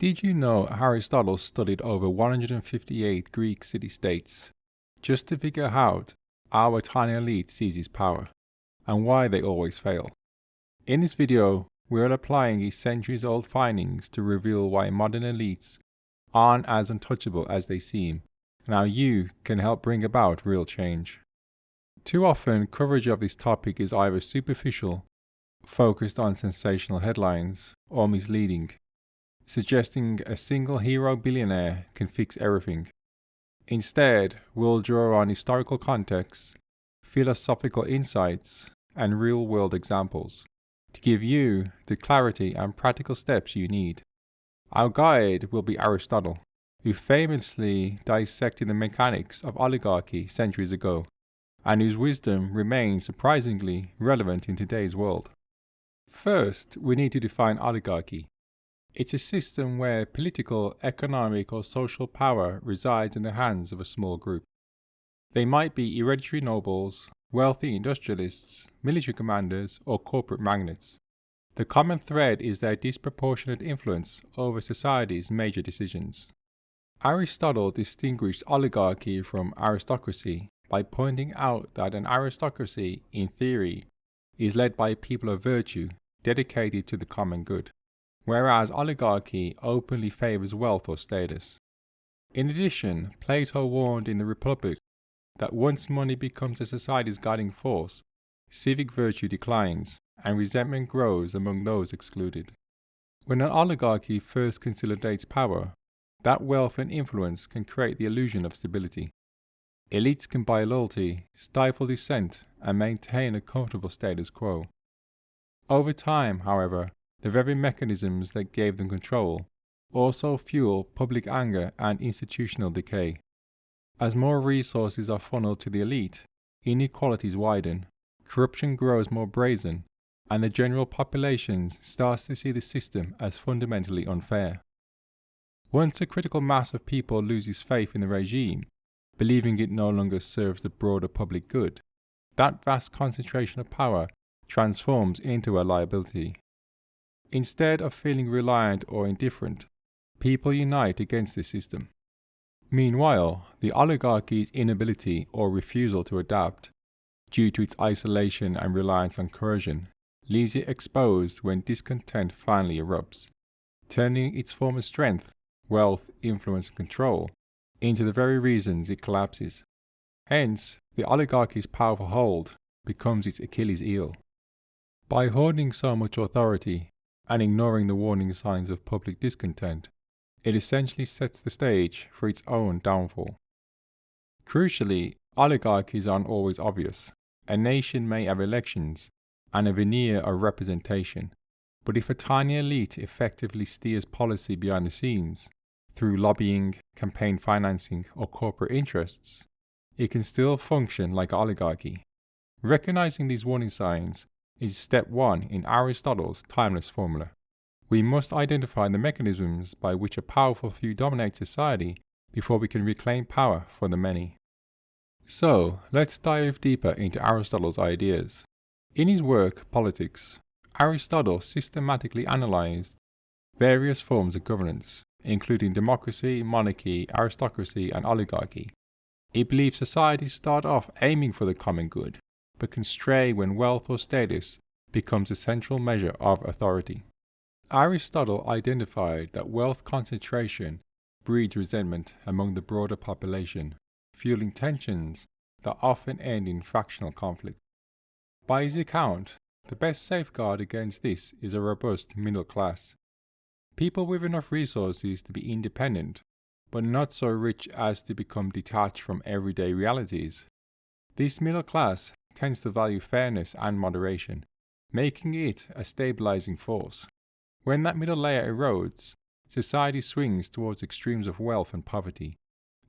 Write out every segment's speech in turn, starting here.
Did you know Aristotle studied over 158 Greek city-states just to figure out how a tiny elite seizes power and why they always fail? In this video, we're applying his centuries-old findings to reveal why modern elites aren't as untouchable as they seem and how you can help bring about real change. Too often, coverage of this topic is either superficial, focused on sensational headlines, or misleading, suggesting a single hero billionaire can fix everything. Instead, we'll draw on historical context, philosophical insights, and real-world examples to give you the clarity and practical steps you need. Our guide will be Aristotle, who famously dissected the mechanics of oligarchy centuries ago, and whose wisdom remains surprisingly relevant in today's world. First, we need to define oligarchy. It's a system where political, economic, or social power resides in the hands of a small group. They might be hereditary nobles, wealthy industrialists, military commanders, or corporate magnates. The common thread is their disproportionate influence over society's major decisions. Aristotle distinguished oligarchy from aristocracy by pointing out that an aristocracy, in theory, is led by people of virtue dedicated to the common good, whereas oligarchy openly favors wealth or status. In addition, Plato warned in the Republic that once money becomes a society's guiding force, civic virtue declines and resentment grows among those excluded. When an oligarchy first consolidates power, that wealth and influence can create the illusion of stability. Elites can buy loyalty, stifle dissent, and maintain a comfortable status quo. Over time, however, the very mechanisms that gave them control also fuel public anger and institutional decay. As more resources are funneled to the elite, inequalities widen, corruption grows more brazen, and the general population starts to see the system as fundamentally unfair. Once a critical mass of people loses faith in the regime, believing it no longer serves the broader public good, that vast concentration of power transforms into a liability. Instead of feeling reliant or indifferent, people unite against this system. Meanwhile, the oligarchy's inability or refusal to adapt, due to its isolation and reliance on coercion, leaves it exposed when discontent finally erupts, turning its former strength, wealth, influence, and control into the very reasons it collapses. Hence, the oligarchy's powerful hold becomes its Achilles heel. By hoarding so much authority and ignoring the warning signs of public discontent, it essentially sets the stage for its own downfall. Crucially, oligarchies aren't always obvious. A nation may have elections and a veneer of representation, but if a tiny elite effectively steers policy behind the scenes, through lobbying, campaign financing, or corporate interests, it can still function like oligarchy. Recognizing these warning signs is step one in Aristotle's timeless formula. We must identify the mechanisms by which a powerful few dominate society before we can reclaim power for the many. So, let's dive deeper into Aristotle's ideas. In his work, Politics, Aristotle systematically analyzed various forms of governance, including democracy, monarchy, aristocracy, and oligarchy. He believes societies start off aiming for the common good, but can stray when wealth or status becomes a central measure of authority. Aristotle identified that wealth concentration breeds resentment among the broader population, fueling tensions that often end in fractional conflict. By his account, the best safeguard against this is a robust middle class. People with enough resources to be independent, but not so rich as to become detached from everyday realities. This middle class tends to value fairness and moderation, making it a stabilizing force. When that middle layer erodes, society swings towards extremes of wealth and poverty,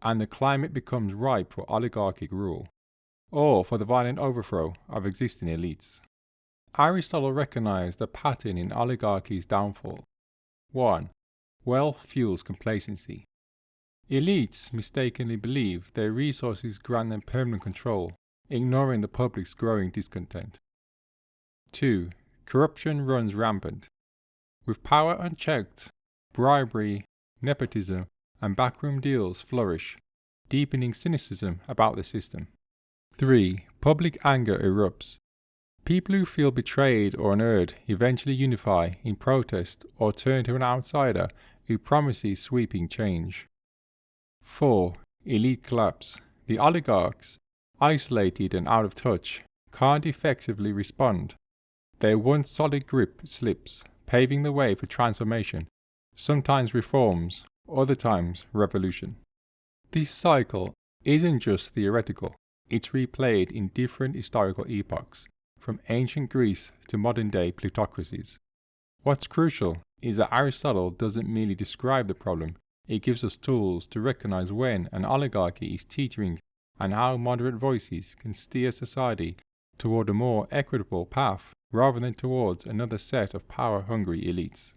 and the climate becomes ripe for oligarchic rule, or for the violent overthrow of existing elites. Aristotle recognized a pattern in oligarchy's downfall. 1. Wealth fuels complacency. Elites mistakenly believe their resources grant them permanent control, ignoring the public's growing discontent. 2. Corruption runs rampant. With power unchecked, bribery, nepotism, and backroom deals flourish, deepening cynicism about the system. 3. Public anger erupts. People who feel betrayed or unheard eventually unify in protest or turn to an outsider who promises sweeping change. 4. Elite collapse. The oligarchs, isolated and out of touch, can't effectively respond. Their once solid grip slips, paving the way for transformation, sometimes reforms, other times revolution. This cycle isn't just theoretical, it's replayed in different historical epochs, from ancient Greece to modern-day plutocracies. What's crucial is that Aristotle doesn't merely describe the problem, it gives us tools to recognize when an oligarchy is teetering and how moderate voices can steer society toward a more equitable path rather than towards another set of power-hungry elites.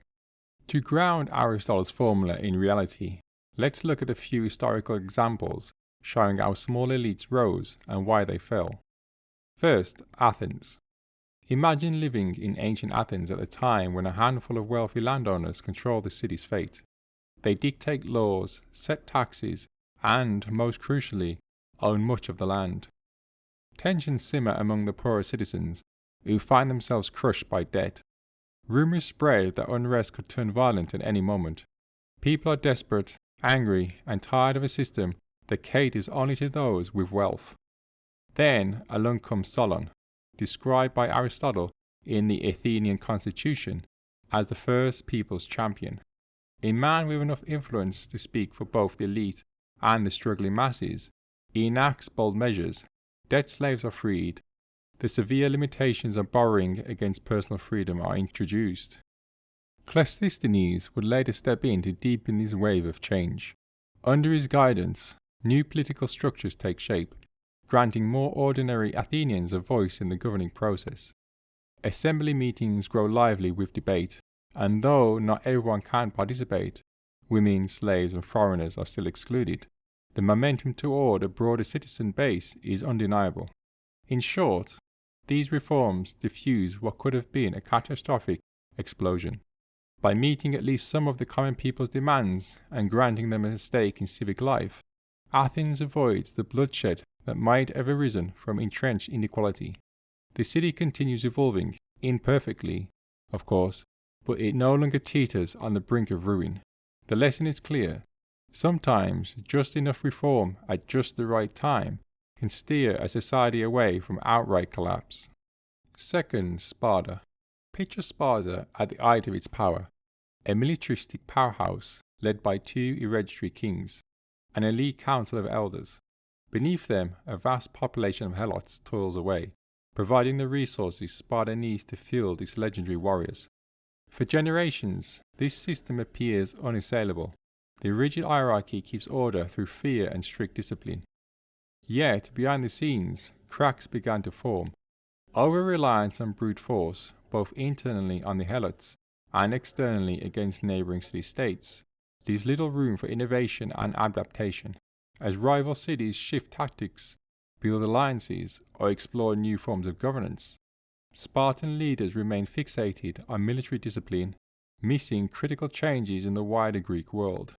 To ground Aristotle's formula in reality, let's look at a few historical examples showing how small elites rose and why they fell. First, Athens. Imagine living in ancient Athens at a time when a handful of wealthy landowners control the city's fate. They dictate laws, set taxes, and, most crucially, own much of the land. Tensions simmer among the poorer citizens, who find themselves crushed by debt. Rumours spread that unrest could turn violent at any moment. People are desperate, angry, and tired of a system that caters only to those with wealth. Then along comes Solon, described by Aristotle in the Athenian constitution as the first people's champion. A man with enough influence to speak for both the elite and the struggling masses, he enacts bold measures. Debt slaves are freed. The severe limitations on borrowing against personal freedom are introduced. Cleisthenes would later step in to deepen this wave of change. Under his guidance, new political structures take shape, granting more ordinary Athenians a voice in the governing process. Assembly meetings grow lively with debate, and though not everyone can participate, women, slaves, and foreigners are still excluded. The momentum toward a broader citizen base is undeniable. In short, these reforms diffuse what could have been a catastrophic explosion. By meeting at least some of the common people's demands and granting them a stake in civic life, Athens avoids the bloodshed that might have arisen from entrenched inequality. The city continues evolving, imperfectly, of course, but it no longer teeters on the brink of ruin. The lesson is clear. Sometimes just enough reform at just the right time can steer a society away from outright collapse. Second, Sparta. Picture Sparta at the height of its power, a militaristic powerhouse led by two hereditary kings, an elite council of elders. Beneath them, a vast population of helots toils away, providing the resources Sparta needs to field its legendary warriors. For generations, this system appears unassailable. The rigid hierarchy keeps order through fear and strict discipline. Yet, behind the scenes, cracks began to form. Over-reliance on brute force, both internally on the helots and externally against neighbouring city-states, leaves little room for innovation and adaptation. As rival cities shift tactics, build alliances, or explore new forms of governance, Spartan leaders remain fixated on military discipline, missing critical changes in the wider Greek world.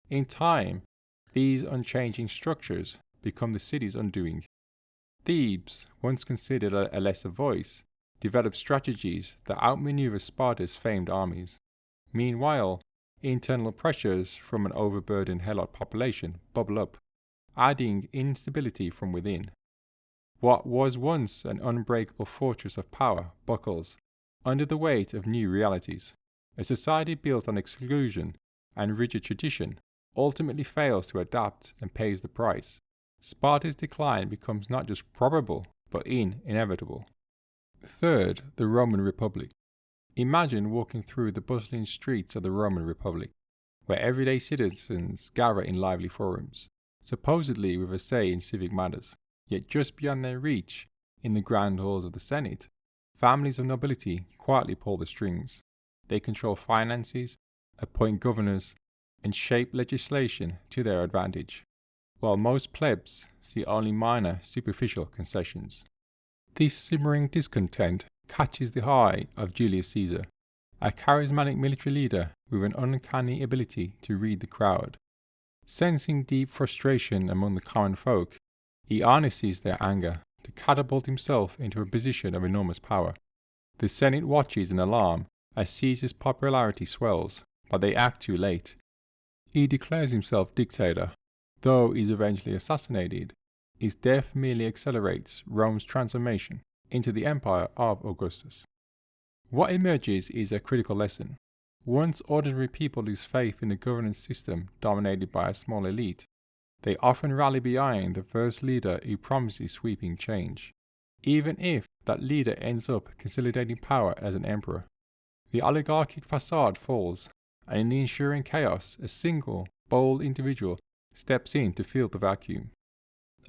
In time, these unchanging structures become the city's undoing. Thebes, once considered a lesser voice, developed strategies that outmaneuver Sparta's famed armies. Meanwhile, internal pressures from an overburdened helot population bubble up, adding instability from within. What was once an unbreakable fortress of power buckles under the weight of new realities. A society built on exclusion and rigid tradition ultimately fails to adapt and pays the price. Sparta's decline becomes not just probable, but inevitable. Third, the Roman Republic. Imagine walking through the bustling streets of the Roman Republic, where everyday citizens gather in lively forums, supposedly with a say in civic matters. Yet just beyond their reach, in the grand halls of the Senate, families of nobility quietly pull the strings. They control finances, appoint governors, and shape legislation to their advantage, while most plebs see only minor, superficial concessions. This simmering discontent catches the eye of Julius Caesar. a charismatic military leader with an uncanny ability to read the crowd. Sensing deep frustration among the common folk, he harnesses their anger to catapult himself into a position of enormous power. The Senate watches in alarm as Caesar's popularity swells, but they act too late. He declares himself dictator. Though he is eventually assassinated, his death merely accelerates Rome's transformation into the empire of Augustus. What emerges is a critical lesson. Once ordinary people lose faith in the governance system dominated by a small elite, they often rally behind the first leader who promises sweeping change, even if that leader ends up consolidating power as an emperor. The oligarchic facade falls, and in the ensuing chaos, a single, bold individual steps in to fill the vacuum.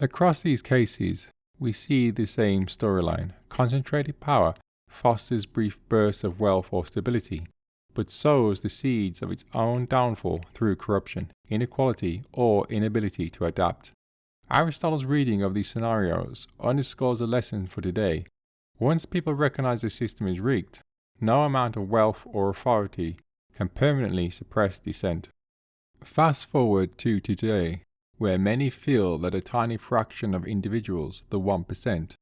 Across these cases, we see the same storyline. Concentrated power fosters brief bursts of wealth or stability, but sows the seeds of its own downfall through corruption, inequality, or inability to adapt. Aristotle's reading of these scenarios underscores a lesson for today. Once people recognize the system is rigged, no amount of wealth or authority can permanently suppress dissent. Fast forward to today, where many feel that a tiny fraction of individuals, the 1%,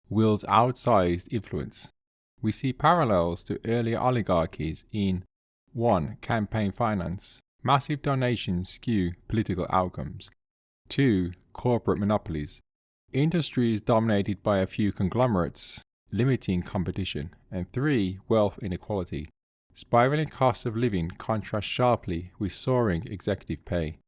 wields outsized influence. We see parallels to earlier oligarchies in 1. Campaign finance. Massive donations skew political outcomes. 2. Corporate monopolies. Industries dominated by a few conglomerates, limiting competition. And 3. Wealth inequality. Spiraling costs of living contrast sharply with soaring executive pay.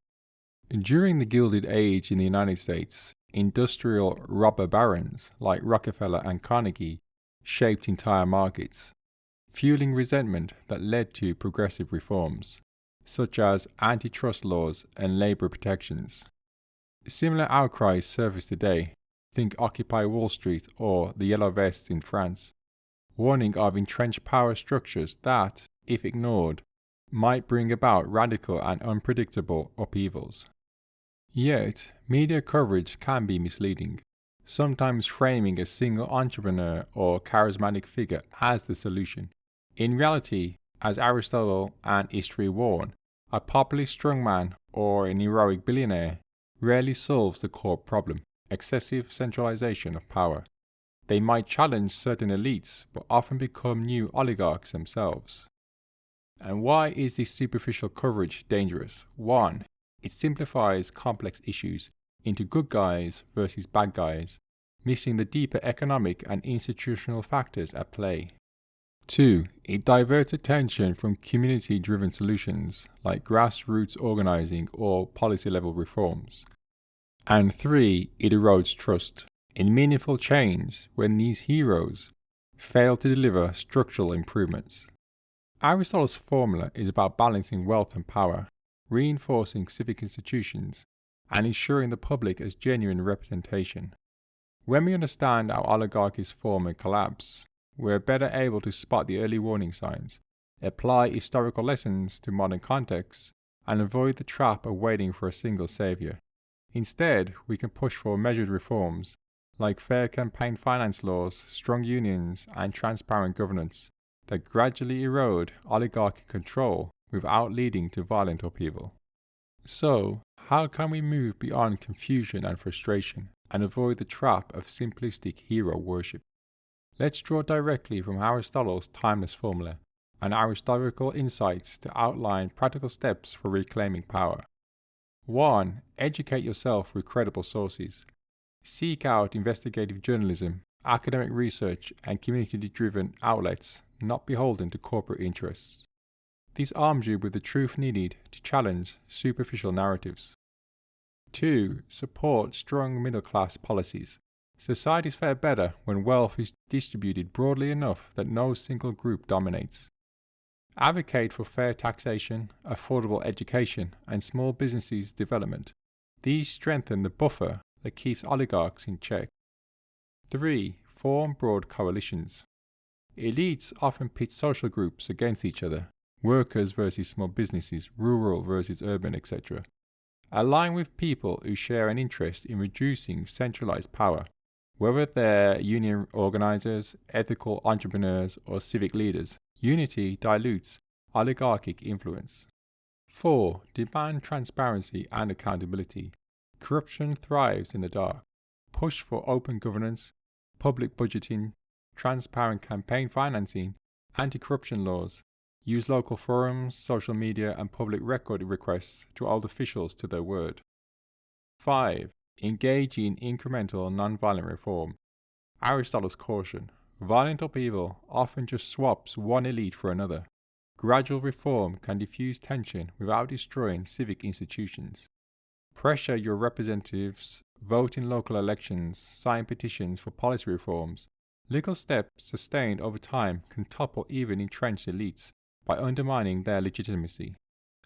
During the Gilded Age in the United States, industrial robber barons like Rockefeller and Carnegie shaped entire markets, fueling resentment that led to progressive reforms, such as antitrust laws and labor protections. Similar outcries surface today. Think Occupy Wall Street or the Yellow Vests in France, warning of entrenched power structures that, if ignored, might bring about radical and unpredictable upheavals. Yet, media coverage can be misleading, sometimes framing a single entrepreneur or charismatic figure as the solution. In reality, as Aristotle and history warn, a populist strongman or an heroic billionaire rarely solves the core problem: excessive centralization of power. They might challenge certain elites, but often become new oligarchs themselves. And why is this superficial coverage dangerous? 1. It simplifies complex issues into good guys versus bad guys, missing the deeper economic and institutional factors at play. 2. It diverts attention from community-driven solutions like grassroots organizing or policy-level reforms. And 3. It erodes trust in meaningful change when these heroes fail to deliver structural improvements. Aristotle's formula is about balancing wealth and power, reinforcing civic institutions, and ensuring the public has genuine representation. When we understand how oligarchies form and collapse, we're better able to spot the early warning signs, apply historical lessons to modern contexts, and avoid the trap of waiting for a single savior. Instead, we can push for measured reforms, like fair campaign finance laws, strong unions, and transparent governance, that gradually erode oligarchic control without leading to violent upheaval. So, how can we move beyond confusion and frustration and avoid the trap of simplistic hero worship? Let's draw directly from Aristotle's timeless formula and Aristotelical insights to outline practical steps for reclaiming power. 1. Educate yourself with credible sources. Seek out investigative journalism, academic research, and community-driven outlets not beholden to corporate interests. This arms you with the truth needed to challenge superficial narratives. 2. Support strong middle-class policies. Societies fare better when wealth is distributed broadly enough that no single group dominates. Advocate for fair taxation, affordable education, and small businesses' development. These strengthen the buffer that keeps oligarchs in check. 3. Form broad coalitions. Elites often pit social groups against each other, workers versus small businesses, rural versus urban, etc. Align with people who share an interest in reducing centralized power, whether they're union organizers, ethical entrepreneurs, or civic leaders. Unity dilutes oligarchic influence. 4. Demand transparency and accountability. Corruption thrives in the dark. Push for open governance, public budgeting, transparent campaign financing, anti-corruption laws. Use local forums, social media, and public record requests to hold officials to their word. 5. Engage in incremental non-violent reform. Aristotle's caution. Violent upheaval often just swaps one elite for another. Gradual reform can diffuse tension without destroying civic institutions. Pressure your representatives, vote in local elections, sign petitions for policy reforms. Legal steps sustained over time can topple even entrenched elites by undermining their legitimacy.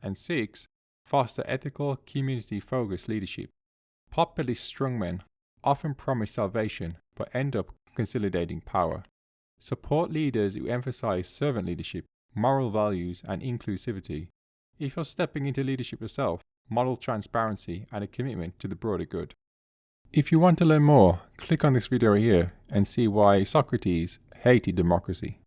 And 6. Foster ethical, community-focused leadership. Populist strongmen often promise salvation but end up consolidating power. Support leaders who emphasize servant leadership, moral values, and inclusivity. If you're stepping into leadership yourself, model transparency and a commitment to the broader good. If you want to learn more, click on this video here and see why Socrates hated democracy.